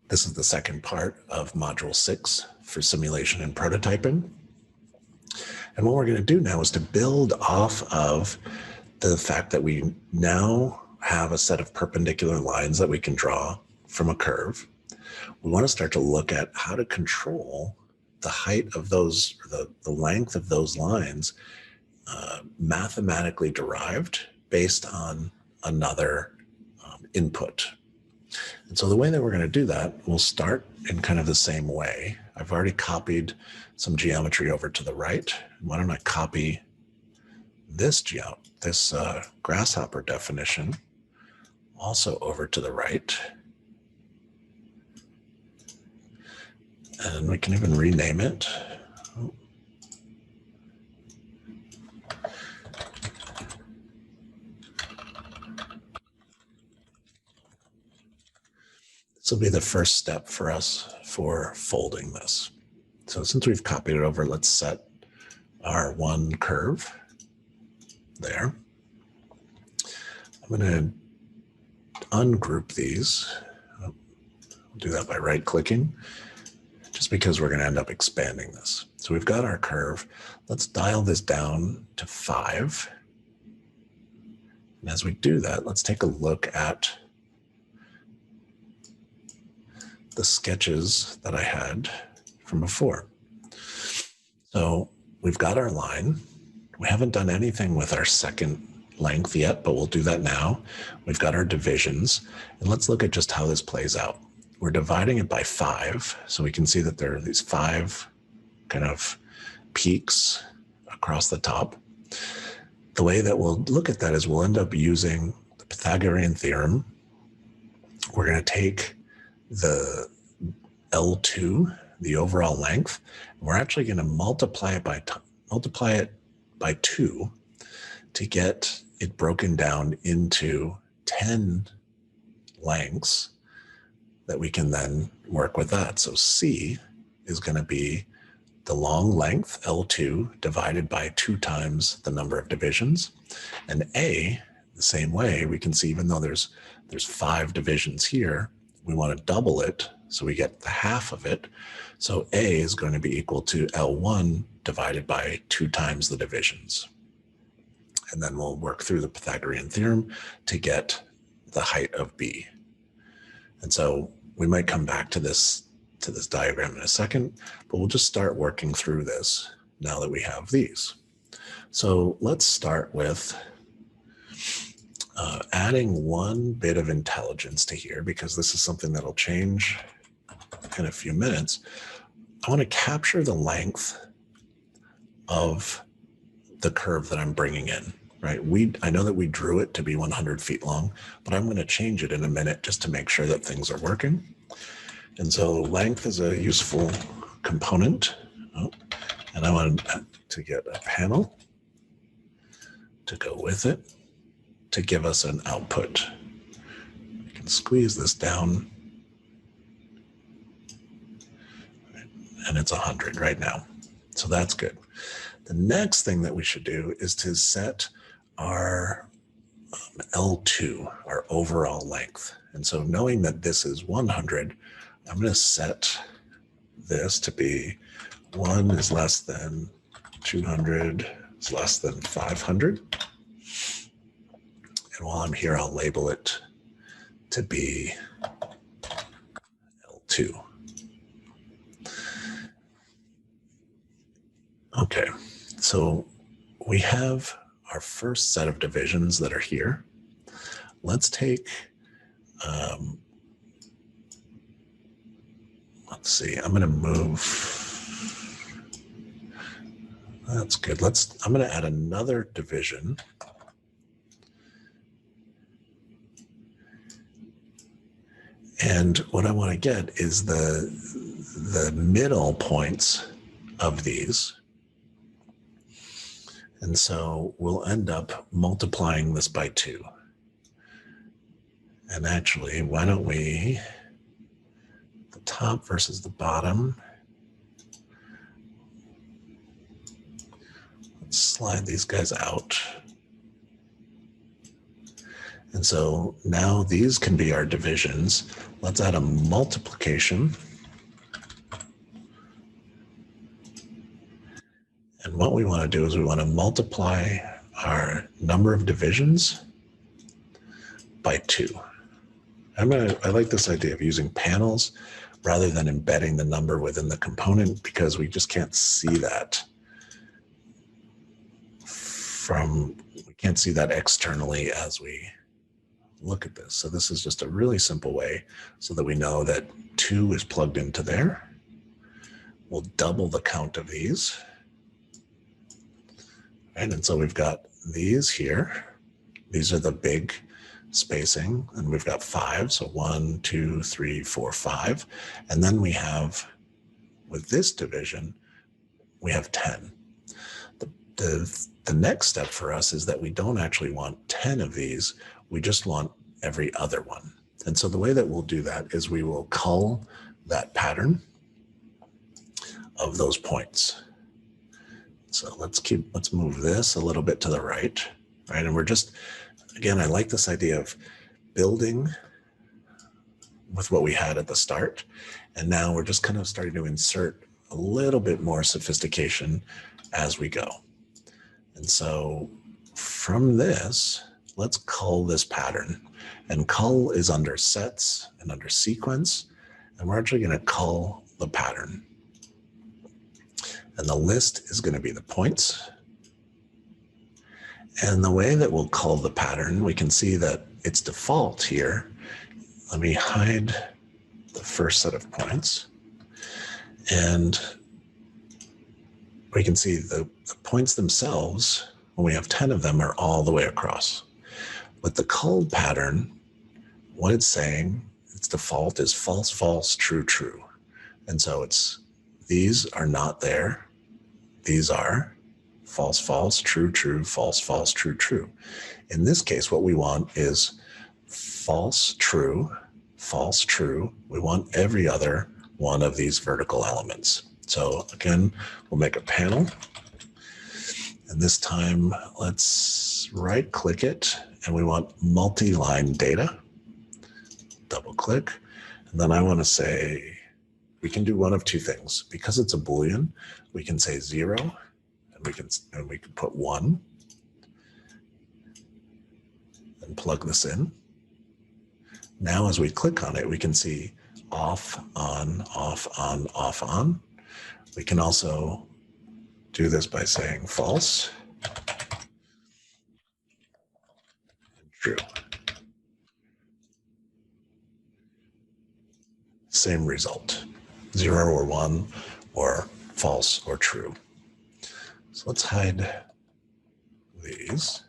This is the second part of Module 6 for simulation and prototyping. And what we're going to do now is to build off of the fact that we now have a set of perpendicular lines that we can draw from a curve. We want to start to look at how to control the height of those, or the length of those lines mathematically derived based on another input. And so the way that we're going to do that, we'll start in kind of the same way. I've already copied some geometry over to the right. Why don't I copy this grasshopper definition also over to the right. And we can even rename it. This will be the first step for us for folding this. So since we've copied it over, let's set our one curve there. I'm going to ungroup these. I'll do that by right-clicking, just because we're going to end up expanding this. So we've got our curve. Let's dial this down to 5. And as we do that, let's take a look at the sketches that I had from before. So we've got our line. We haven't done anything with our second length yet, but we'll do that now. We've got our divisions, and let's look at just how this plays out. We're dividing it by 5, so we can see that there are these 5 kind of peaks across the top. The way that we'll look at that is we'll end up using the Pythagorean Theorem. We're going to take the L2, the overall length, and we're actually going to multiply it by 2 to get it broken down into 10 lengths that we can then work with that. So C is going to be the long length, L2, divided by 2 times the number of divisions. And A, the same way, we can see even though there's 5 divisions here, we want to double it so we get the half of it. So A is going to be equal to L1 divided by 2 times the divisions. And then we'll work through the Pythagorean theorem to get the height of B. And so we might come back to this diagram in a second, but we'll just start working through this now that we have these. So let's start with adding one bit of intelligence to here, because this is something that'll change in a few minutes. I want to capture the length of the curve that I'm bringing in, right? I know that we drew it to be 100 feet long, but I'm going to change it in a minute just to make sure that things are working. And so length is a useful component. And I want to get a panel to go with it to give us an output. We can squeeze this down, and it's 100 right now. So that's good. The next thing that we should do is to set our L2, our overall length. And so knowing that this is 100, I'm going to set this to be 1 is less than 200 is less than 500. And while I'm here, I'll label it to be L2. Okay, so we have our first set of divisions that are here. Let's take, let's see, I'm going to move. That's good. I'm going to add another division. And what I want to get is the middle points of these. And so we'll end up multiplying this by 2. And actually, why don't we, the top versus the bottom, let's slide these guys out. And so now these can be our divisions. Let's add a multiplication. And what we want to do is we want to multiply our number of divisions by 2. I like this idea of using panels rather than embedding the number within the component, because we just can't see that we can't see that externally as we look at this. So this is just a really simple way so that we know that 2 is plugged into there. We'll double the count of these. Right, and so we've got these here. These are the big spacing, and we've got 5. So 1, 2, 3, 4, 5. And then we have, with this division, we have 10. The next step for us is that we don't actually want 10 of these. We just want every other one. And so the way that we'll do that is we will cull that pattern of those points. So let's move this a little bit to the right, right? And we're just, again, I like this idea of building with what we had at the start. And now we're just kind of starting to insert a little bit more sophistication as we go. And so from this, let's cull this pattern. And cull is under sets and under sequence. And we're actually going to cull the pattern. And the list is going to be the points. And the way that we'll cull the pattern, we can see that its default here. Let me hide the first set of points. And we can see the points themselves, when we have 10 of them, are all the way across. With the culled pattern, what it's saying, its default is false, false, true, true. And so these are not there. These are false, false, true, true, false, false, true, true. In this case, what we want is false, true, false, true. We want every other one of these vertical elements. So again, we'll make a panel. And this time, let's right click it. And we want multi-line data. Double click. And then I want to say, we can do one of two things. Because it's a Boolean, we can say 0, and we can put 1 and plug this in. Now, as we click on it, we can see off, on, off, on, off, on. We can also do this by saying false and true. Same result, 0 or 1 or false or true. So let's hide these.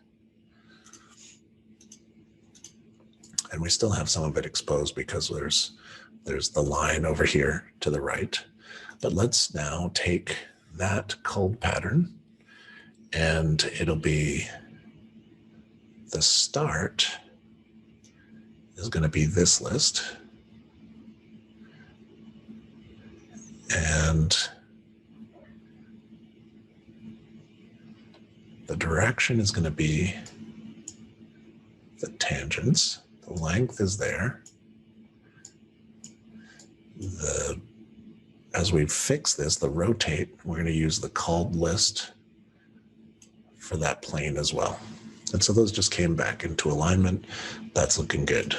And we still have some of it exposed because there's the line over here to the right. But let's now take that culled pattern, and it'll be the start is going to be this list. And the direction is going to be the tangents. The length is there. As we fix this, the rotate, we're going to use the culled list for that plane as well. And so those just came back into alignment. That's looking good.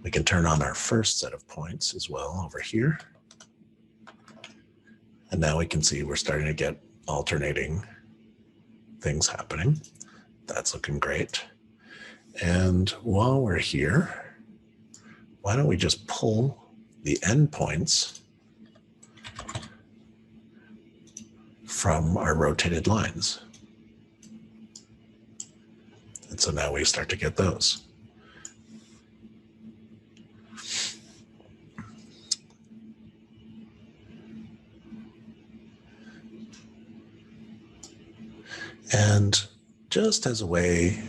We can turn on our first set of points as well over here. And now we can see we're starting to get alternating things happening. That's looking great. And while we're here, why don't we just pull the endpoints from our rotated lines? And so now we start to get those. And just as a way,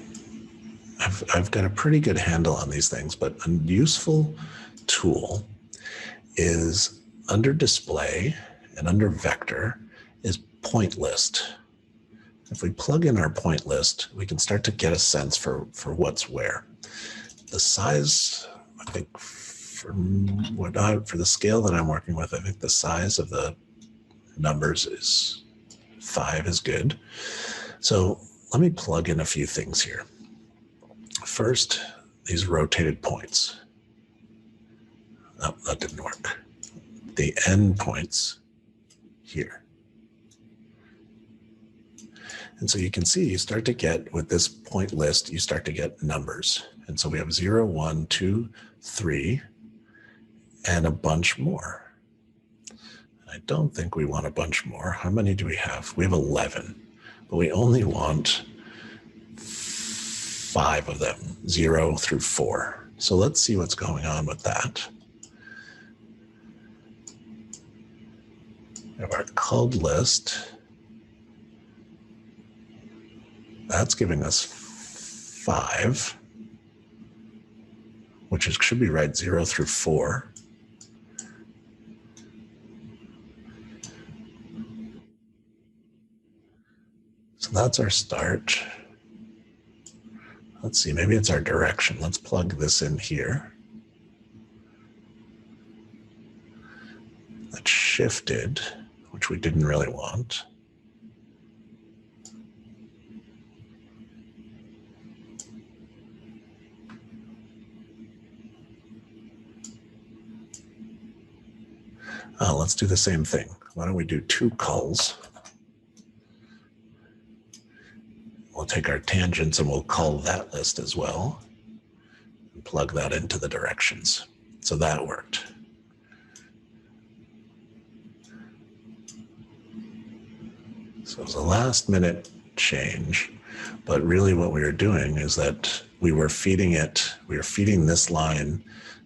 I've got a pretty good handle on these things, but a useful tool is under display and under vector is point list. if we plug in our point list, we can start to get a sense for what's where. The size, I think for the scale that I'm working with, I think the size of the numbers is 5 is good. So let me plug in a few things here. First, these rotated points. Oh, that didn't work. The end points here. And so you can see you start to get, with this point list, you start to get numbers. And so we have 0, 1, 2, 3, and a bunch more. I don't think we want a bunch more. How many do we have? We have 11, but we only want 5 of them, 0 through 4. So let's see what's going on with that. We have our culled list. That's giving us 5, which should be right, 0 through 4. So that's our start. Let's see, maybe it's our direction. Let's plug this in here. That shifted, which we didn't really want. Let's do the same thing. Why don't we do 2 culls? We'll take our tangents and we'll cull that list as well and plug that into the directions. So that worked. So it was a last minute change, but really what we were doing is that we were feeding this line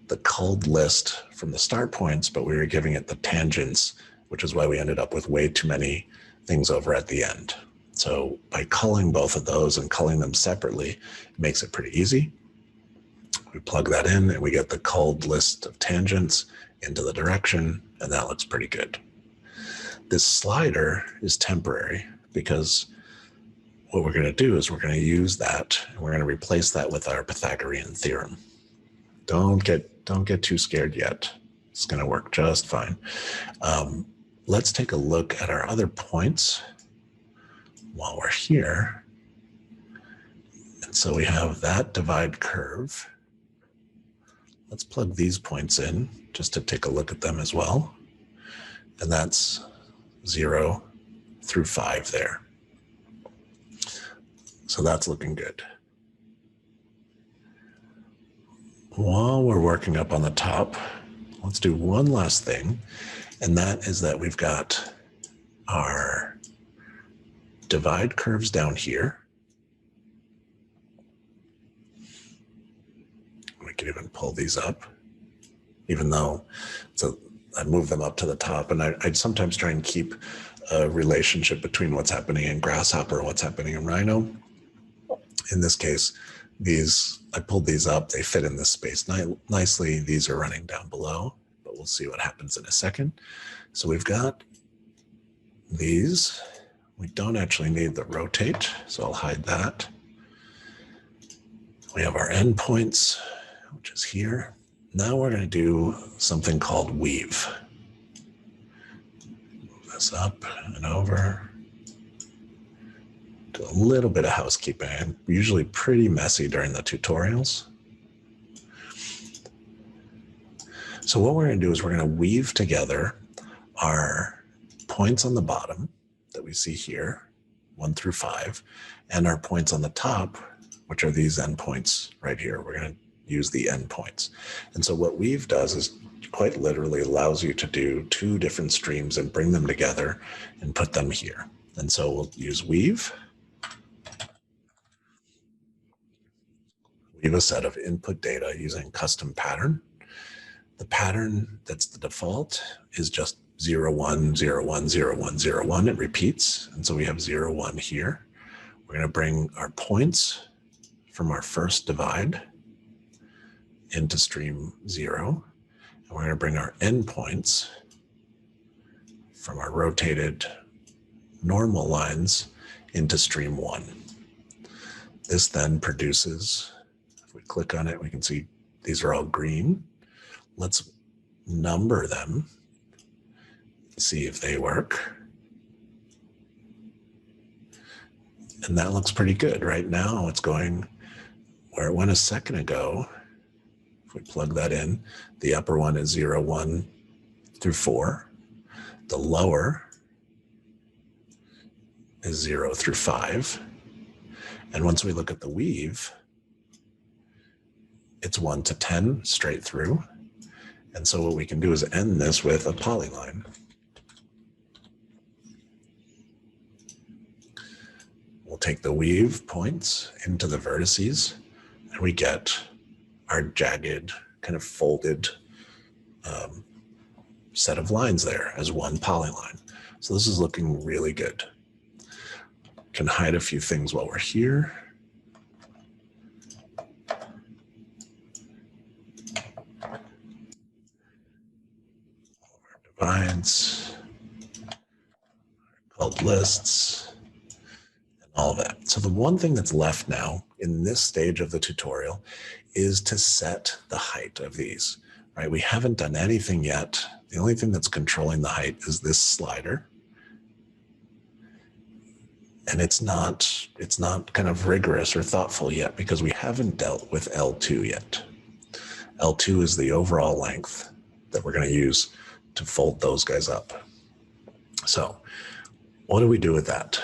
the culled list from the start points, but we were giving it the tangents, which is why we ended up with way too many things over at the end. So by culling both of those and culling them separately, it makes it pretty easy. We plug that in and we get the culled list of tangents into the direction, and that looks pretty good. This slider is temporary because what we're going to do is we're going to use that and we're going to replace that with our Pythagorean theorem. Don't get too scared yet. It's going to work just fine. Let's take a look at our other points while we're here. And so we have that divide curve. Let's plug these points in just to take a look at them as well. And that's 0 through 5 there. So that's looking good. While we're working up on the top, let's do one last thing, and that is that we've got our divide curves down here. We can even pull these up, even though I move them up to the top, and I'd sometimes try and keep a relationship between what's happening in Grasshopper and what's happening in Rhino. In this case, I pulled these up, they fit in this space nicely. These are running down below, but we'll see what happens in a second. So we've got these. We don't actually need the rotate, so I'll hide that. We have our endpoints, which is here. Now we're going to do something called weave. Move this up and over. Do a little bit of housekeeping. I'm usually pretty messy during the tutorials. So what we're going to do is we're going to weave together our points on the bottom that we see here, 1 through 5, and our points on the top, which are these endpoints right here. We're going to use the endpoints. And so what weave does is quite literally allows you to do 2 different streams and bring them together and put them here. And so we'll use weave. Weave a set of input data using custom pattern. The pattern that's the default is just 0, 1, 0, 1, 0, 1, 0, 1. It repeats. And so we have 0, 1 here. We're going to bring our points from our first divide into stream 0. And we're going to bring our endpoints from our rotated normal lines into stream 1. This then produces, if we click on it, we can see these are all green. Let's number them, see if they work. And that looks pretty good. Right now it's going where it went a second ago. If we plug that in, the upper one is 0, 1 through 4. The lower is 0 through 5. And once we look at the weave, it's 1 to 10 straight through. And so what we can do is end this with a polyline. We'll take the weave points into the vertices, and we get our jagged, kind of folded set of lines there as one polyline. So this is looking really good. Can hide a few things while we're here. Divides, called lists, and all of that. So the one thing that's left now in this stage of the tutorial is to set the height of these, right? We haven't done anything yet. The only thing that's controlling the height is this slider. And it's not kind of rigorous or thoughtful yet because we haven't dealt with L2 yet. L2 is the overall length that we're going to use to fold those guys up. So what do we do with that?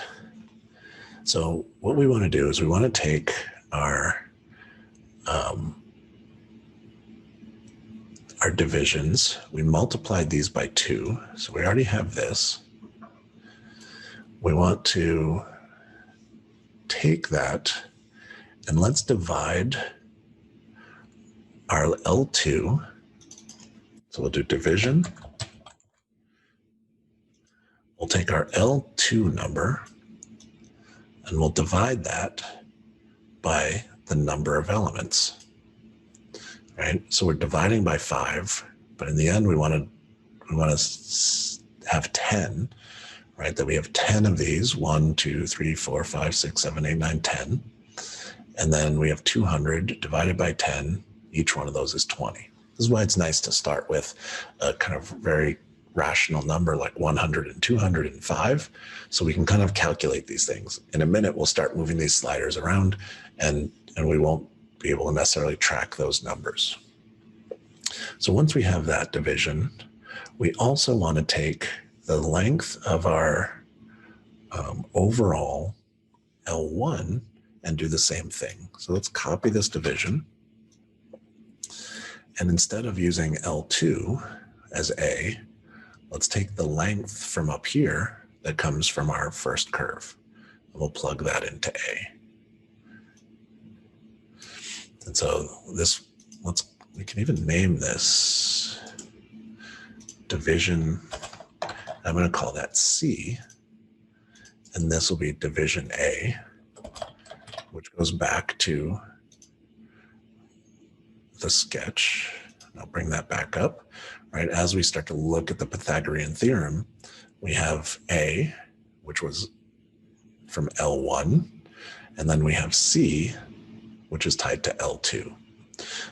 So what we want to do is we want to take our divisions. We multiplied these by 2. So we already have this. We want to take that and let's divide our L2. So we'll do division. We'll take our L2 number and we'll divide that by the number of elements, right? So we're dividing by 5, but in the end we want to have 10, right? That we have 10 of these, 1, 2, 3, 4, 5, 6, 7, 8, 9, 10. And then we have 200 divided by 10. Each one of those is 20. This is why it's nice to start with a kind of very rational number like 100 and 205. So we can kind of calculate these things. In a minute, we'll start moving these sliders around and we won't be able to necessarily track those numbers. So once we have that division, we also want to take the length of our overall L1 and do the same thing. So let's copy this division. And instead of using L2 as A, let's take the length from up here that comes from our first curve. And we'll plug that into A. And so this, we can even name this division. I'm going to call that C. And this will be division A, which goes back to the sketch. I'll bring that back up, right? As we start to look at the Pythagorean theorem, we have A, which was from L1, and then we have C, which is tied to L2.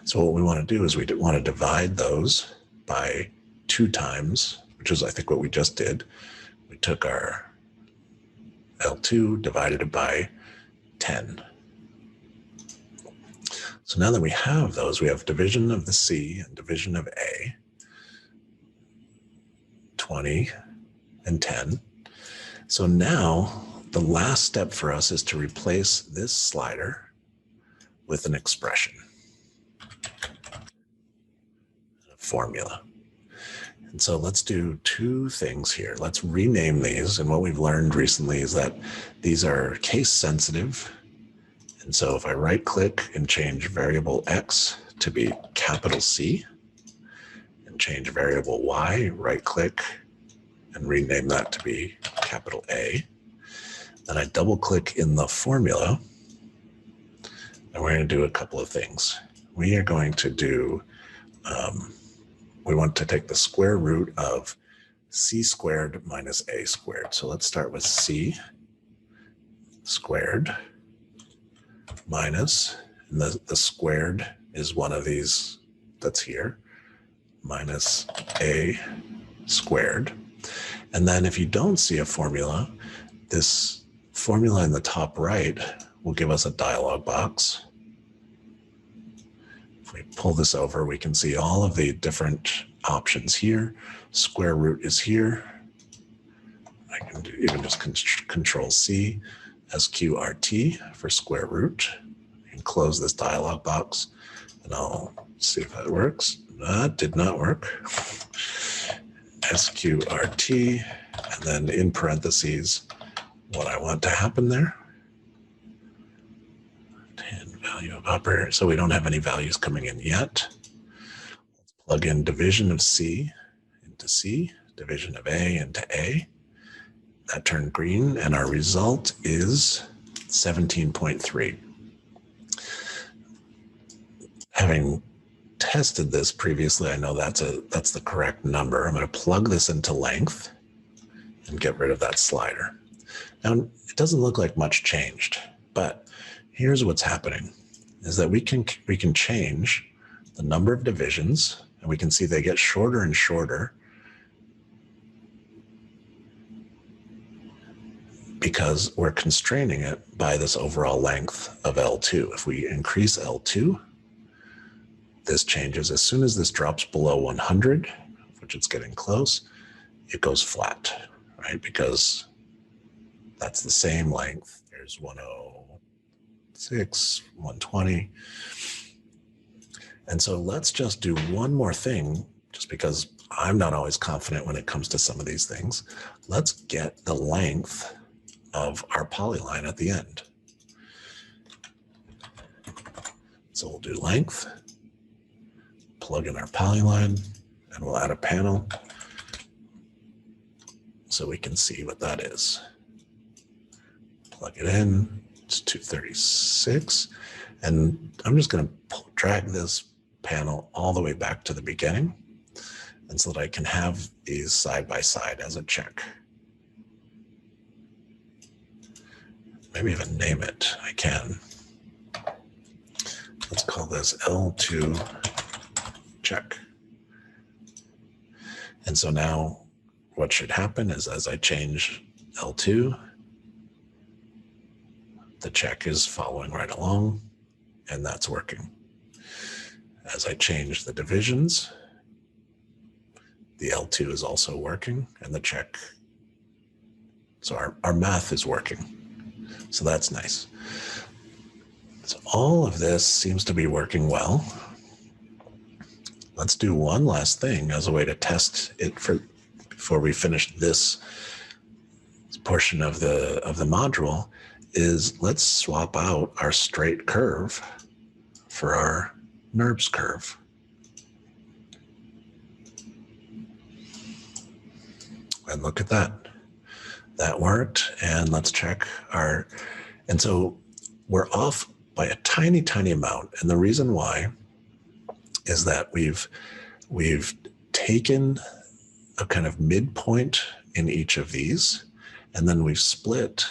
So what we want to do is we want to divide those by 2 times, which is I think what we just did. We took our L2, divided it by 10. So now that we have those, we have division of the C and division of A, 20 and 10. So now the last step for us is to replace this slider with an expression, a formula. And so let's do 2 things here. Let's rename these. And what we've learned recently is that these are case sensitive. And so if I right click and change variable X to be capital C and change variable Y, right click and rename that to be capital A, then I double click in the formula and we're going to do a couple of things. We are going to do, we want to take the square root of C squared minus A squared. So let's start with C squared minus, and the squared is one of these that's here, minus a squared. And then if you don't see a formula, this formula in the top right will give us a dialog box. If we pull this over, we can see all of the different options here. Square root is here. I can even just control C, SQRT for square root, and close this dialog box. And I'll see if that works. That did not work. SQRT, and then in parentheses, what I want to happen there. And value of operator, so we don't have any values coming in yet. Let's plug in division of C into C, division of A into A. That turned green, and our result is 17.3. Having tested this previously, I know that's the correct number. I'm going to plug this into length and get rid of that slider. Now, it doesn't look like much changed, but here's what's happening, is that we can change the number of divisions, and we can see they get shorter and shorter because we're constraining it by this overall length of L2. If we increase L2, this changes. As soon as this drops below 100, which it's getting close, it goes flat, right? Because that's the same length. There's 106, 120. And so let's just do one more thing, just because I'm not always confident when it comes to some of these things. Let's get the length of our polyline at the end. So we'll do length, plug in our polyline, and we'll add a panel so we can see what that is. Plug it in, it's 236. And I'm just going to drag this panel all the way back to the beginning, and so that I can have these side by side as a check. Maybe even name it. I can. Let's call this L2 check. And so now what should happen is, as I change L2, the check is following right along, and that's working. As I change the divisions, the L2 is also working, and the check. So our math is working. So that's nice. So all of this seems to be working well. Let's do one last thing as a way to test it before we finish this portion of the module. Is let's swap out our straight curve for our NURBS curve. And look at that. That worked. And let's check our, and so we're off by a tiny, tiny amount. And the reason why is that we've taken a kind of midpoint in each of these, and then we've split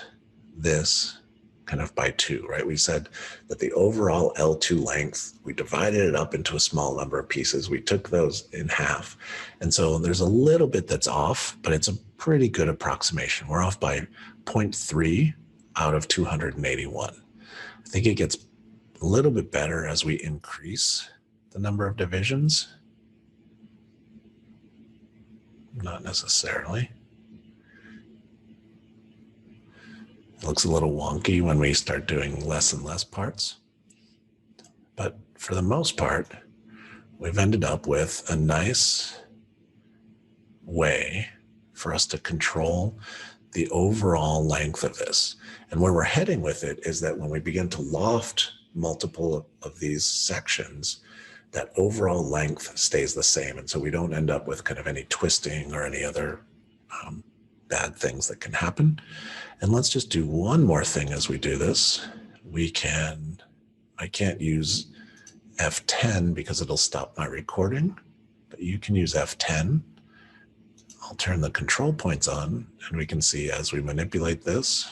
this kind of by 2, right? We said that the overall L2 length, we divided it up into a small number of pieces. We took those in half. And so there's a little bit that's off, but it's a pretty good approximation. We're off by 0.3 out of 281. I think it gets a little bit better as we increase the number of divisions. Not necessarily. It looks a little wonky when we start doing less and less parts. But for the most part, we've ended up with a nice way for us to control the overall length of this. And where we're heading with it is that when we begin to loft multiple of these sections, that overall length stays the same. And so we don't end up with kind of any twisting or any other bad things that can happen. And let's just do one more thing as we do this. I can't use F10 because it'll stop my recording, but you can use F10. I'll turn the control points on, and we can see as we manipulate this,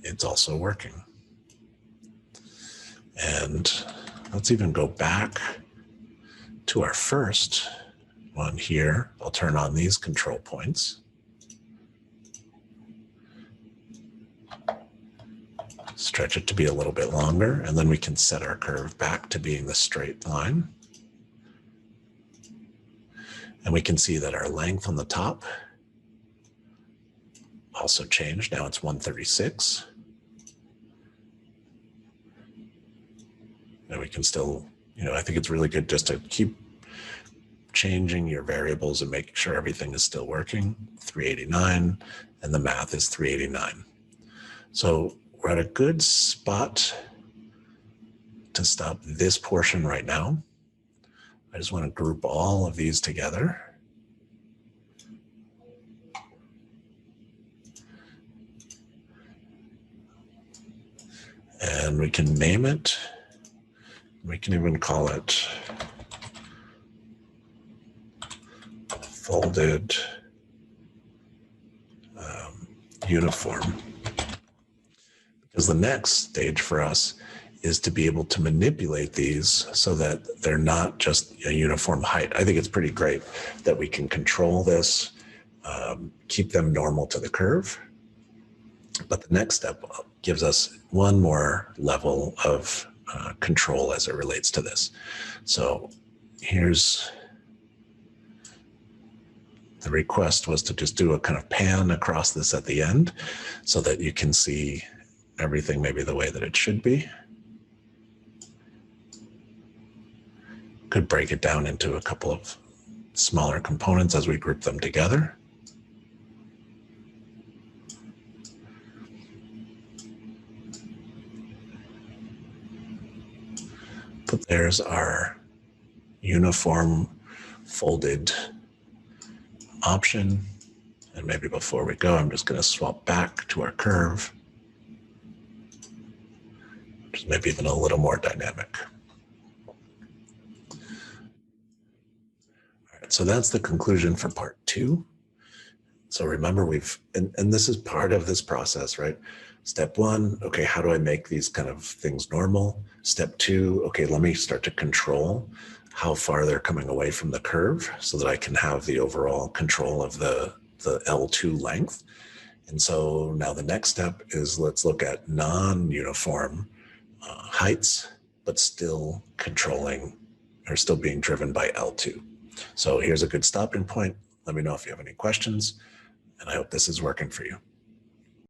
it's also working. And let's even go back to our first one here. I'll turn on these control points. Stretch it to be a little bit longer, and then we can set our curve back to being the straight line. And we can see that our length on the top also changed. Now it's 136. And we can still, I think it's really good just to keep changing your variables and making sure everything is still working. 389, and the math is 389. So we're at a good spot to stop this portion right now. I just want to group all of these together. And we can name it. We can even call it folded uniform. Because the next stage for us is to be able to manipulate these so that they're not just a uniform height. I think it's pretty great that we can control this, keep them normal to the curve. But the next step gives us one more level of control as it relates to this. So here's the request was to just do a kind of pan across this at the end so that you can see everything maybe the way that it should be. Could break it down into a couple of smaller components as we group them together. But there's our uniform folded option. And maybe before we go, I'm just going to swap back to our curve, which is maybe even a little more dynamic. All right, so that's the conclusion for part 2. So remember, and this is part of this process, right? Step 1, okay, how do I make these kind of things normal? Step 2, okay, let me start to control how far they're coming away from the curve so that I can have the overall control of the L2 length. And so now the next step is let's look at non-uniform heights, but still controlling or still being driven by L2. So here's a good stopping point. Let me know if you have any questions, and I hope this is working for you.